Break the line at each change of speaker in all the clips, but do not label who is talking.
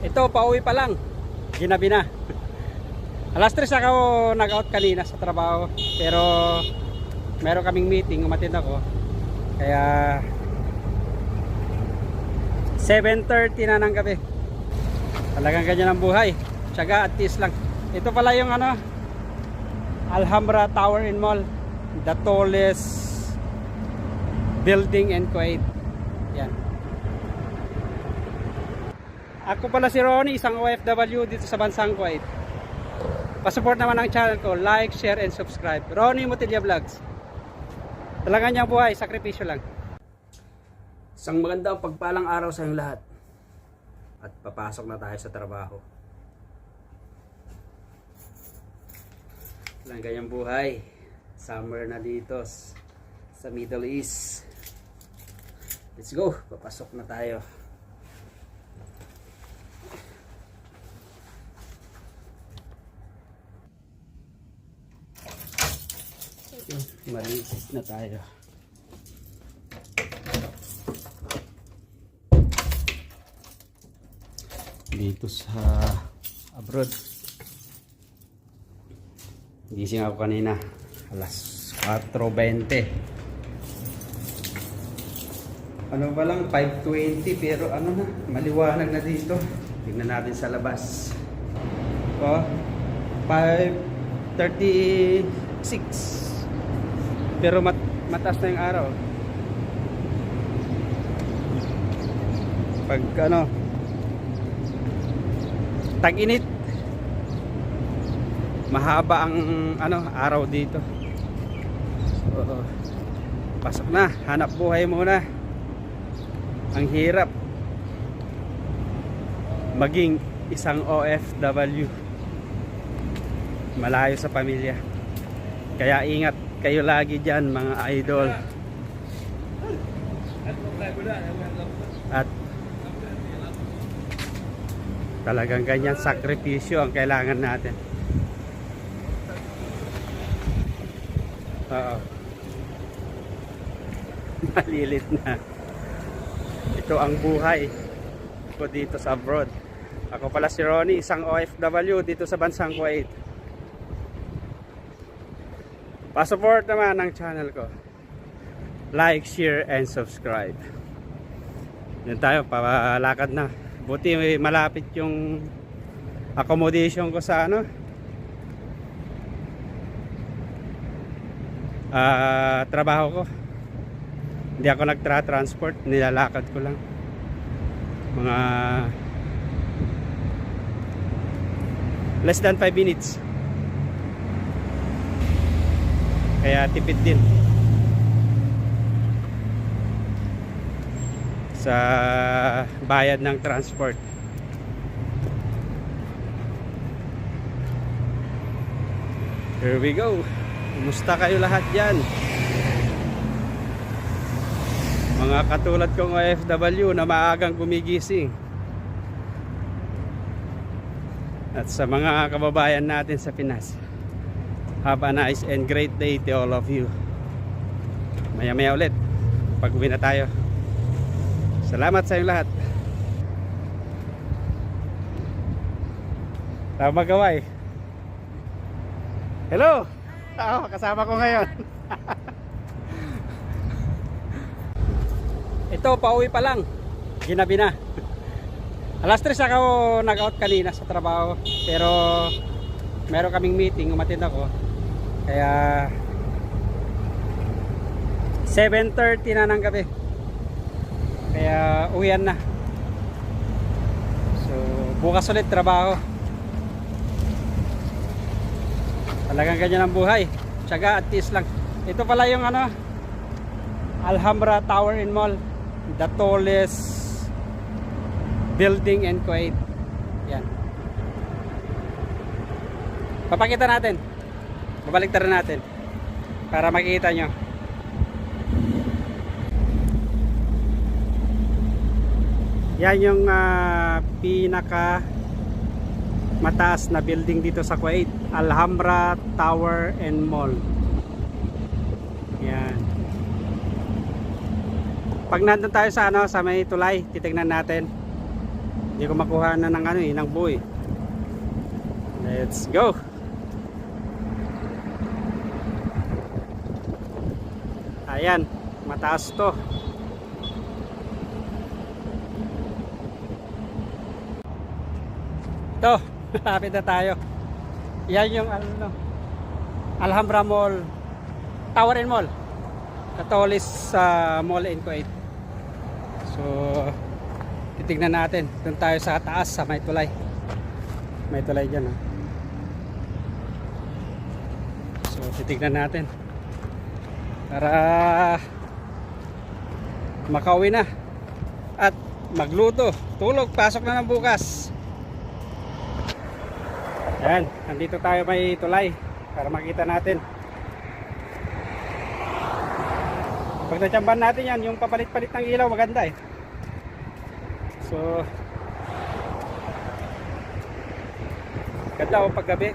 Ito, pauwi pa lang. Ginabi na. Alas 3 ako nag-out kanina sa trabaho. Pero meron kaming meeting, umattend ako. Kaya 7:30 na ng gabi. Talagang ganyan ang buhay. Tiyaga at tiis lang. Ito pala yung Alhambra Tower and Mall. The tallest building in Kuwait. Yan. Ako pala si Ronnie, isang OFW dito sa bansang Kuwait. Pasupport naman ang channel ko, like, share, and subscribe. Ronnie Mutilla Vlogs. Talagang niyang buhay, sakripisyo lang. Isang magandang pagpalang araw sa inyong lahat. At papasok na tayo sa trabaho. Talagang ganyang buhay. Summer na dito sa Middle East. Let's go, papasok na tayo. Malinis na tayo. Dito sa abroad. Gising ako kanina alas 4:20. Ano ba lang 5:20 pero ano na, maliwanag na dito. Tingnan natin sa labas. Oh, 5:36. Pero mataas na yung araw. Pag tag-init, mahaba ang araw dito. So, pasok na, hanap buhay muna. Ang hirap maging isang OFW malayo sa pamilya. Kaya ingat kayo lagi dyan mga idol. At talagang ganyan sakripisyo ang kailangan natin. Oo. Malilit na. Ito ang buhay ko dito sa abroad. Ako pala si Ronnie, isang OFW dito sa bansang Kuwait. Pa-support naman ang channel ko. Like, share, and subscribe. Yan tayo, palakad na. Buti may malapit yung accommodation ko sa trabaho ko. Hindi ako nagtra-transport, nilalakad ko lang. Mga less than 5 minutes. Kaya tipid din sa bayad ng transport. Here we go. Kumusta kayo lahat dyan? Mga katulad kong OFW na maagang gumigising. At sa mga kababayan natin sa Pinas, have a nice and great day to all of you. Maya maya ulit pag-uwi na tayo. Salamat sa inyong lahat. Tama magaway. Hello. Kasama ko ngayon. Ito, pauwi pa lang. Ginabi na. Alas 3 ako nag-out kanina sa trabaho. Pero meron kaming meeting, umattend ako. Kaya 7:30 na ng gabi. Kaya uwian na. So bukas ulit trabaho. Talagang ganyan ang buhay. Tiyaga at tiis lang. Ito pala yung Alhambra Tower and Mall. The tallest building in Kuwait. Yan. Papakita natin. Babalik natin para makita nyo. Yan yung pinaka mataas na building dito sa Kuwait, Alhambra Tower and Mall. Yan. Pag nandun tayo sa sa may tulay, titignan natin. Hindi ko makuha na ng ano eh, ng buoy. Let's go. Ayan, mataas to. Ito, lapit na tayo. Yan yung ano, Alhambra Mall, Tower and Mall, Catolis Mall in Kuwait. So titignan natin. Doon tayo sa taas sa may tulay. May tulay dyan, ha? So titignan natin para makauwi na at magluto, tulog, pasok na ng bukas. Yan, nandito tayo may tulay para makita natin. Pag natsamban natin yan, yung papalit-palit ng ilaw, maganda eh. So ganda o paggabi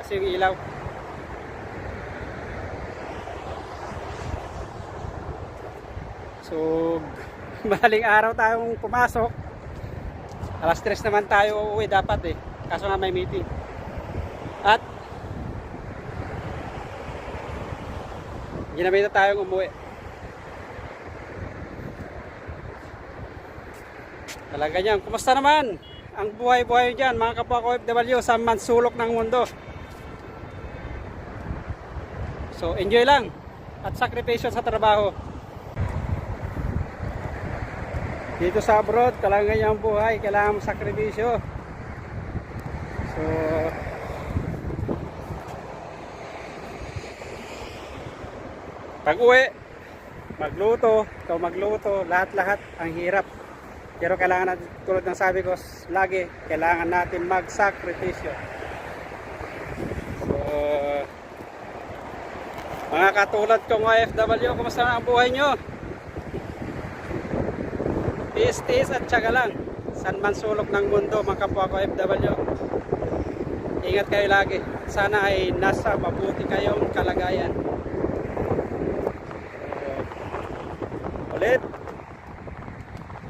kasi yung ilaw. So mahaling araw tayong pumasok. Alas 3 naman tayo uuwi dapat eh, kaso nga may meeting. At ginamit na tayong umuwi. Talaga yan. Kumusta naman ang buhay-buhay dyan mga kapwa ko OFW sa mansulok ng mundo? So enjoy lang at sakripisyo sa trabaho. Dito sa abroad, talaga yung buhay, kailangan sakripisyo. So pag uwi, magluto, lahat-lahat ang hirap. Pero kailangan natin, tulad ng sabi ko lagi, kailangan natin magsakripisyo. So mga katulad kong OFW, kumusta na ang buhay nyo? Tiis at tiyaga lang. San man sulok ng mundo, mga kapwa ko OFW. Ingat kayo lagi. Sana ay nasa mabuti kayong kalagayan. Ulit,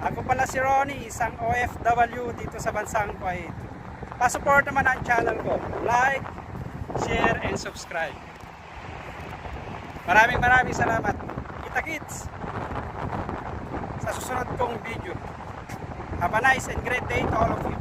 ako pala si Ronnie, isang OFW dito sa bansang Kuwait. Pa-support naman ang channel ko. Like, share, and subscribe. Maraming salamat. Kita-kits sa susunod kong video. Have a nice and great day to all of you.